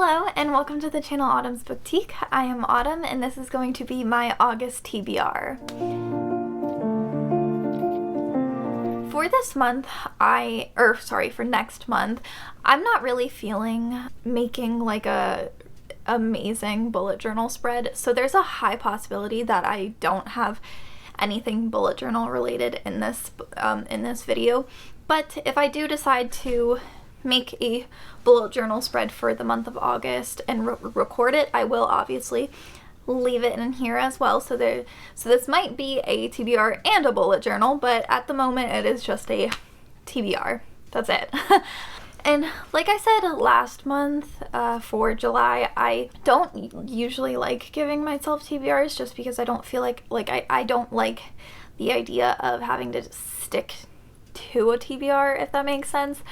Hello and welcome to the channel Autumn's Boutique. I am Autumn and this is going to be my August TBR. For this month, for next month, I'm not really feeling making like a amazing bullet journal spread, so there's a high possibility that I don't have anything bullet journal related in this video. But if I do decide to make a bullet journal spread for the month of August and record it, I will obviously leave it in here as well. So this might be a TBR and a bullet journal, but at the moment it is just a TBR. That's it. And like I said last month, for July, I don't usually like giving myself TBRs just because I don't feel like I don't like the idea of having to stick to a TBR, if that makes sense.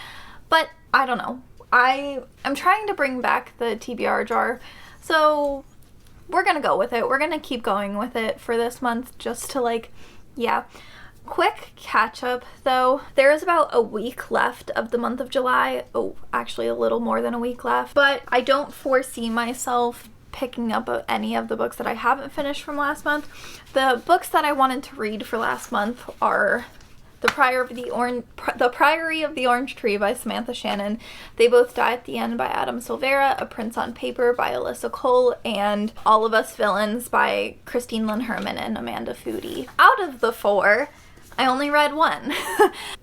But I don't know. I'm trying to bring back the TBR jar, so we're gonna go with it. We're gonna keep going with it for this month just to Quick catch up though. There is about a week left of the month of July. Oh, actually a little more than a week left. But I don't foresee myself picking up any of the books that I haven't finished from last month. The books that I wanted to read for last month are The Priory of the Orange Tree by Samantha Shannon, They Both Die at the End by Adam Silvera, A Prince on Paper by Alyssa Cole, and All of Us Villains by Christine Lynn Herman and Amanda Foody. Out of the four, I only read one.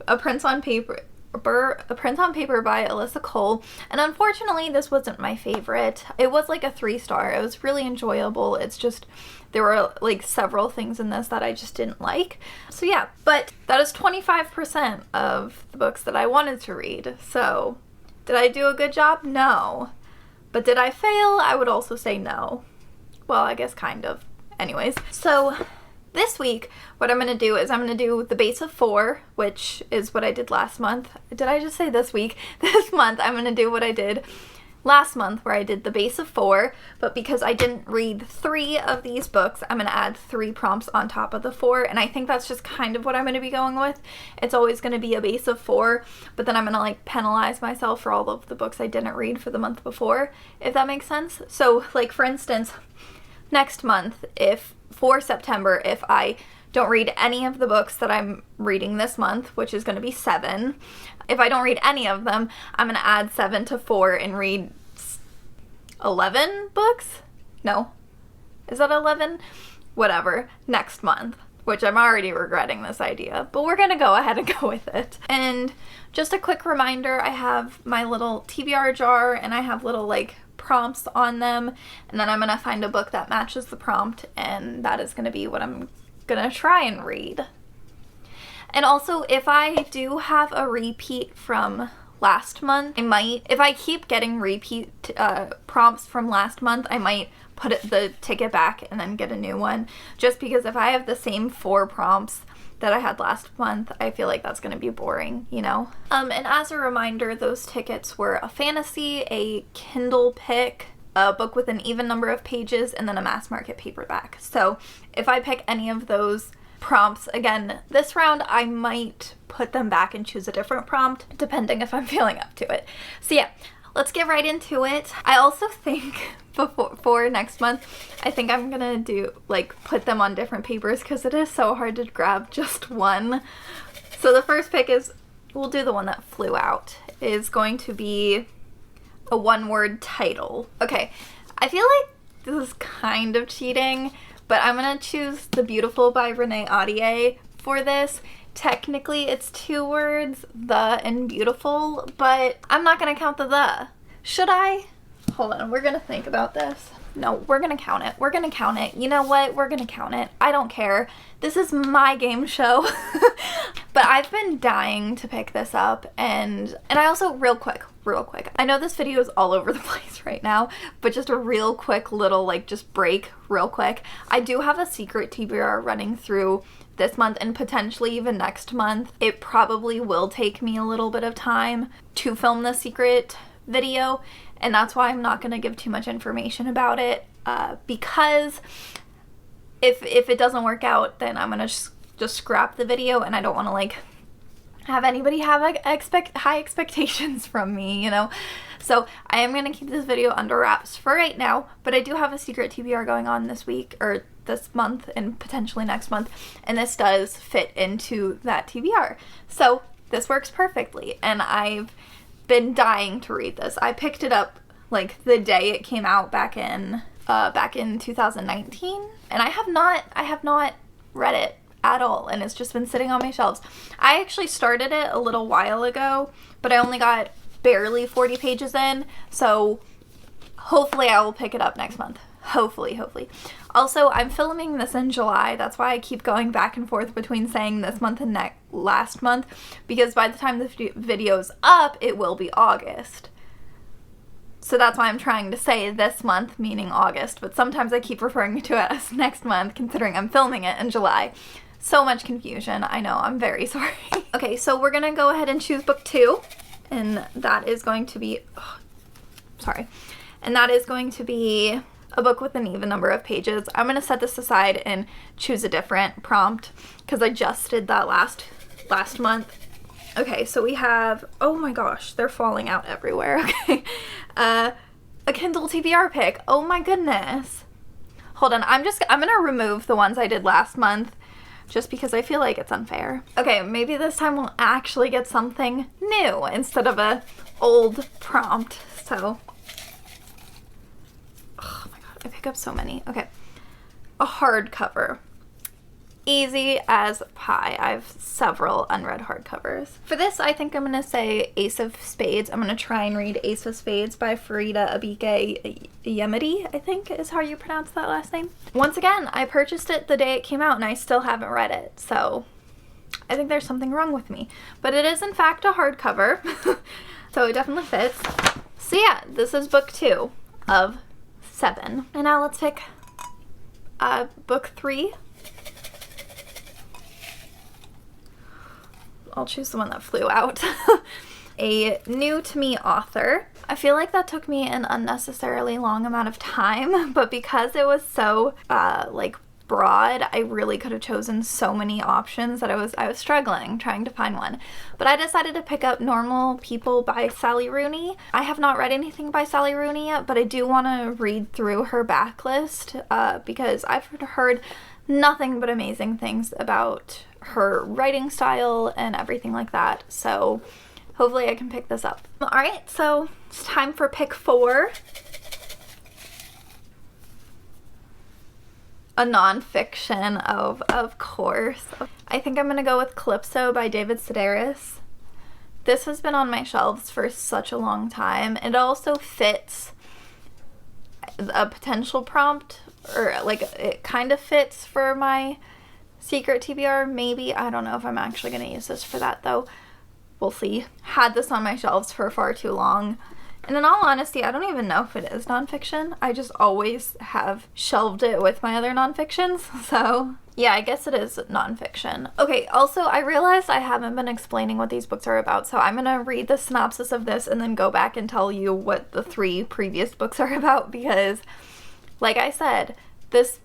A Prince on Paper by Alyssa Cole, and unfortunately this wasn't my favorite. It was like a 3-star. It was really enjoyable. It's just there were like several things in this that I just didn't like. So yeah, but that is 25% of the books that I wanted to read. So did I do a good job? No. But did I fail? I would also say no. Well, I guess kind of. Anyways, so this week, what I'm going to do is I'm going to do the base of 4, which is what I did last month. Did I just say this week? This month, I'm going to do what I did last month, where I did the base of 4, but because I didn't read 3 of these books, I'm going to add 3 prompts on top of the 4, and I think that's just kind of what I'm going to be going with. It's always going to be a base of 4, but then I'm going to penalize myself for all of the books I didn't read for the month before, if that makes sense. So, for instance, next month, for September, if I don't read any of the books that I'm reading this month, which is going to be 7, if I don't read any of them, I'm going to add 7 to 4 and read 11 books? No. Is that 11? Whatever. Next month, which I'm already regretting this idea, but we're going to go ahead and go with it. And just a quick reminder, I have my little TBR jar and I have little prompts on them, and then I'm gonna find a book that matches the prompt, and that is gonna be what I'm gonna try and read. And also, if I do have a repeat from last month, if I keep getting repeat prompts from last month, I might put the ticket back and then get a new one, just because if I have the same 4 prompts that I had last month, I feel like that's going to be boring, you know? And as a reminder, those tickets were a fantasy, a Kindle pick, a book with an even number of pages, and then a mass market paperback. So if I pick any of those prompts again this round, I might put them back and choose a different prompt, depending if I'm feeling up to it. So yeah, let's get right into it. I also think for next month, I think I'm gonna do put them on different papers because it is so hard to grab just one. So the first pick we'll do the one that flew out, is going to be a 1-word title. Okay, I feel like this is kind of cheating, but I'm gonna choose The Beautiful by Renee Ahdieh for this. Technically it's 2 words, the and beautiful, but I'm not gonna count the. Should I? Hold on, we're gonna think about this. No, we're gonna count it. We're gonna count it. You know what? We're gonna count it. I don't care. This is my game show. But I've been dying to pick this up, and I also, real quick, I know this video is all over the place right now, but just a real quick little, just break real quick. I do have a secret TBR running through this month and potentially even next month. It probably will take me a little bit of time to film the secret video, and that's why I'm not going to give too much information about it, because if it doesn't work out, then I'm going to just scrap the video, and I don't want to have anybody have like high expectations from me, you know? So I am going to keep this video under wraps for right now, but I do have a secret TBR going on this week, or this month, and potentially next month, and this does fit into that TBR. So this works perfectly, and I've been dying to read this. I picked it up like the day it came out back in 2019, and I have not read it at all, and it's just been sitting on my shelves. I actually started it a little while ago, but I only got barely 40 pages in, so hopefully I will pick it up next month. Hopefully. Also, I'm filming this in July. That's why I keep going back and forth between saying this month and last month, because by the time the video's up, it will be August. So that's why I'm trying to say this month, meaning August, but sometimes I keep referring to it as next month, considering I'm filming it in July. So much confusion. I know, I'm very sorry. Okay, so we're gonna go ahead and choose book 2, and that is going to be, and that is going to be a book with an even number of pages. I'm gonna set this aside and choose a different prompt, because I just did that last month. Okay, so we have, oh my gosh, they're falling out everywhere. Okay, a Kindle TBR pick. Oh my goodness. Hold on, I'm gonna remove the ones I did last month, just because I feel like it's unfair. Okay, maybe this time we'll actually get something new instead of a old prompt. So, oh my god, I pick up so many. Okay, a hardcover. Easy as pie. I have several unread hardcovers. For this, I think I'm gonna say Ace of Spades. I'm gonna try and read Ace of Spades by Farida Abike Yemedi, I think is how you pronounce that last name. Once again, I purchased it the day it came out and I still haven't read it, so I think there's something wrong with me. But it is in fact a hardcover, so it definitely fits. So yeah, this is book 2 of 7. And now let's pick book 3. I'll choose the one that flew out. A new to me author. I feel like that took me an unnecessarily long amount of time, but because it was so like broad, I really could have chosen so many options that I was struggling trying to find one. But I decided to pick up Normal People by Sally Rooney. I have not read anything by Sally Rooney yet, but I do want to read through her backlist because I've heard nothing but amazing things about her writing style and everything like that. So hopefully I can pick this up. Alright, so it's time for pick 4. A nonfiction, of course. I think I'm gonna go with Calypso by David Sedaris. This has been on my shelves for such a long time. It also fits a potential prompt, or like it kind of fits for my secret TBR, maybe. I don't know if I'm actually going to use this for that though. We'll see. Had this on my shelves for far too long. And in all honesty, I don't even know if it is nonfiction. I just always have shelved it with my other nonfictions. So yeah, I guess it is nonfiction. Okay, also I realized I haven't been explaining what these books are about, so I'm going to read the synopsis of this and then go back and tell you what the 3 previous books are about, because like I said, this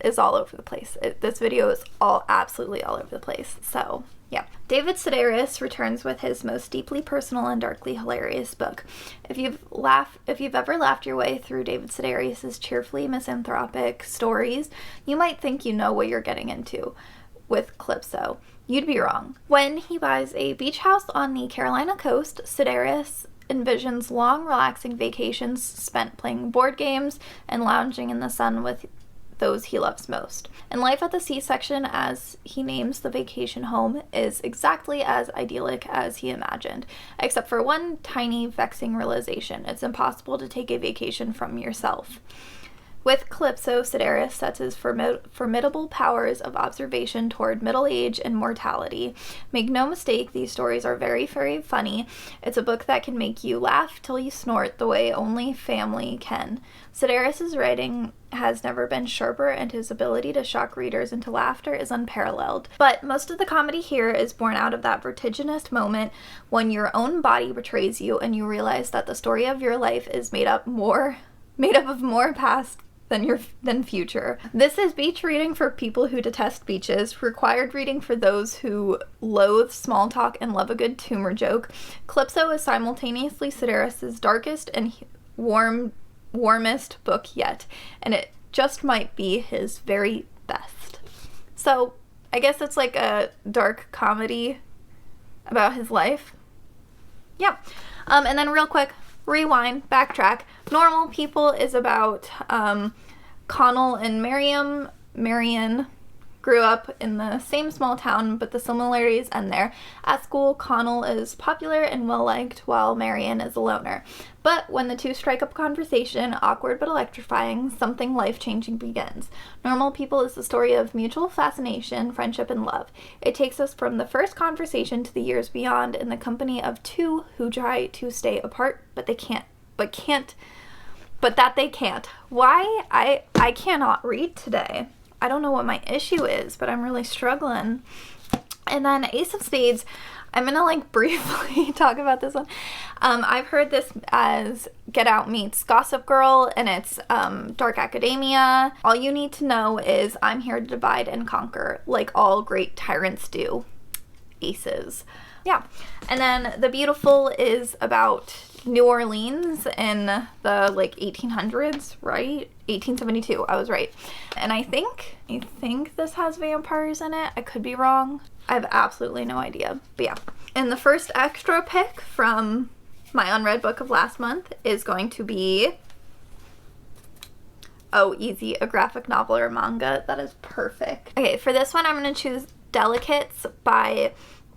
is all over the place. This video is absolutely all over the place. So yeah. David Sedaris returns with his most deeply personal and darkly hilarious book. If you've ever laughed your way through David Sedaris' cheerfully misanthropic stories, you might think you know what you're getting into with Calypso. You'd be wrong. When he buys a beach house on the Carolina coast, Sedaris envisions long, relaxing vacations spent playing board games and lounging in the sun with those he loves most. And life at the C-section, as he names the vacation home, is exactly as idyllic as he imagined, except for one tiny, vexing realization: it's impossible to take a vacation from yourself. With Calypso, Sedaris sets his formidable powers of observation toward middle age and mortality. Make no mistake, these stories are very, very funny. It's a book that can make you laugh till you snort the way only family can. Sedaris' writing has never been sharper, and his ability to shock readers into laughter is unparalleled. But most of the comedy here is born out of that vertiginous moment when your own body betrays you and you realize that the story of your life is made up of more past than future. This is beach reading for people who detest beaches, required reading for those who loathe small talk and love a good tumor joke. Calypso is simultaneously Sedaris' darkest and warmest book yet, and it just might be his very best. So I guess it's like a dark comedy about his life. Yeah. And then real quick, rewind, backtrack. Normal People is about Connell and Marion grew up in the same small town, but the similarities end there. At school, Connell is popular and well-liked, while Marion is a loner. But when the two strike up a conversation, awkward but electrifying, something life-changing begins. Normal People is the story of mutual fascination, friendship, and love. It takes us from the first conversation to the years beyond in the company of two who try to stay apart, but they can't. Why? I cannot read today. I don't know what my issue is, but I'm really struggling. And then Ace of Spades, I'm gonna like briefly talk about this one. I've heard this as Get Out meets Gossip Girl, and it's dark academia. All you need to know is I'm here to divide and conquer, like all great tyrants do. Aces. Yeah. And then The Beautiful is about New Orleans in the like 1800s, right? 1872. I was right. And I think this has vampires in it. I could be wrong. I have absolutely no idea. But yeah. And the first extra pick from my unread book of last month is going to be easy, a graphic novel or manga. That is perfect. Okay, for this one I'm going to choose Delicates by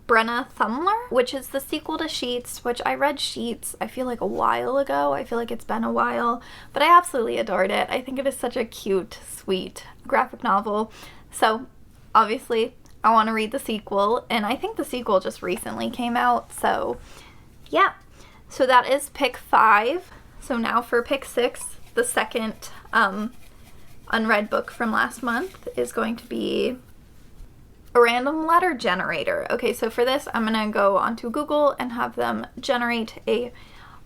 Brenna Thumler, which is the sequel to Sheets, which I read Sheets, I feel like a while ago. I feel like it's been a while, but I absolutely adored it. I think it is such a cute, sweet graphic novel. So obviously I want to read the sequel, and I think the sequel just recently came out. So yeah, so that is pick 5. So now for pick 6, the second unread book from last month is going to be a random letter generator. Okay, so for this, I'm gonna go onto Google and have them generate a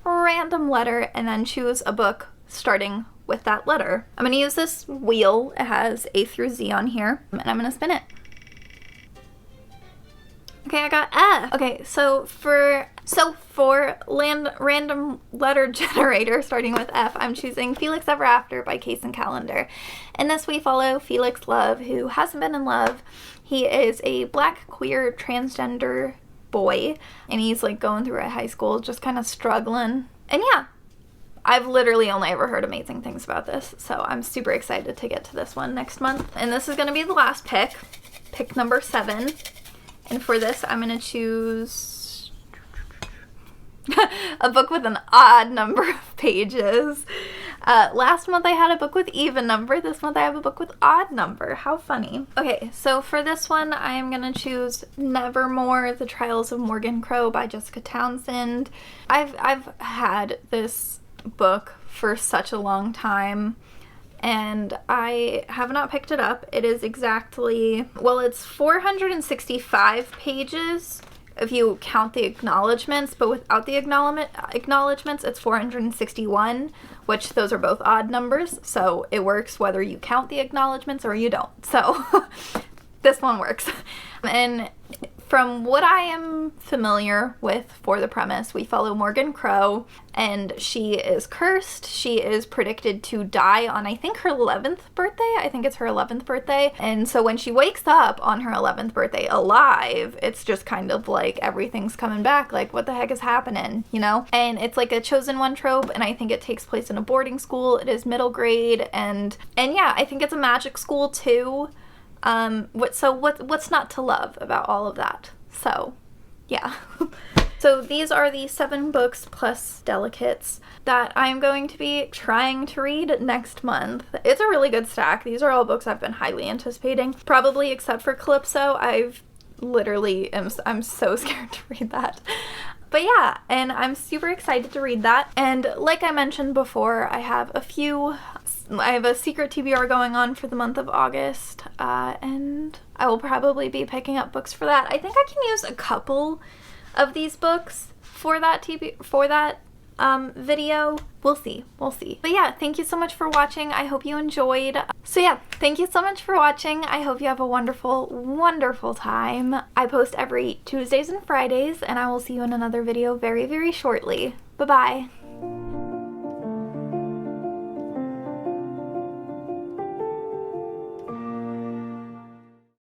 random letter and then choose a book starting with that letter. I'm gonna use this wheel. It has A through Z on here, and I'm gonna spin it. Okay, I got F. Okay, so for random letter generator starting with F, I'm choosing Felix Ever After by Case and Calendar. In this, we follow Felix Love, who hasn't been in love. He is a black, queer, transgender boy, and he's like going through a high school, just kind of struggling. And yeah, I've literally only ever heard amazing things about this, so I'm super excited to get to this one next month. And this is going to be the last pick number 7. And for this, I'm going to choose a book with an odd number of pages. Last month I had a book with even number. This month I have a book with odd number. How funny. Okay, so for this one, I am going to choose Nevermore, The Trials of Morgan Crow by Jessica Townsend. I've had this book for such a long time, and I have not picked it up. It is exactly, well, it's 465 pages if you count the acknowledgments, but without the acknowledgments, it's 461, which those are both odd numbers, so it works whether you count the acknowledgments or you don't. So this one works. And from what I am familiar with for the premise, we follow Morgan Crow, and she is cursed. She is predicted to die on, I think, her 11th birthday. I think it's her 11th birthday. And so when she wakes up on her 11th birthday alive, it's just kind of like everything's coming back. Like, what the heck is happening, you know? And it's like a chosen one trope, and I think it takes place in a boarding school. It is middle grade, and yeah, I think it's a magic school too. What's not to love about all of that? So, yeah. So these are the 7 books plus Delicates that I'm going to be trying to read next month. It's a really good stack. These are all books I've been highly anticipating, probably except for Calypso. I'm so scared to read that. But yeah, and I'm super excited to read that. And like I mentioned before, I have a secret TBR going on for the month of August, and I will probably be picking up books for that. I think I can use a couple of these books for that video. We'll see. But yeah, thank you so much for watching. I hope you enjoyed. So yeah, thank you so much for watching. I hope you have a wonderful, wonderful time. I post every Tuesdays and Fridays, and I will see you in another video very, very shortly. Bye-bye.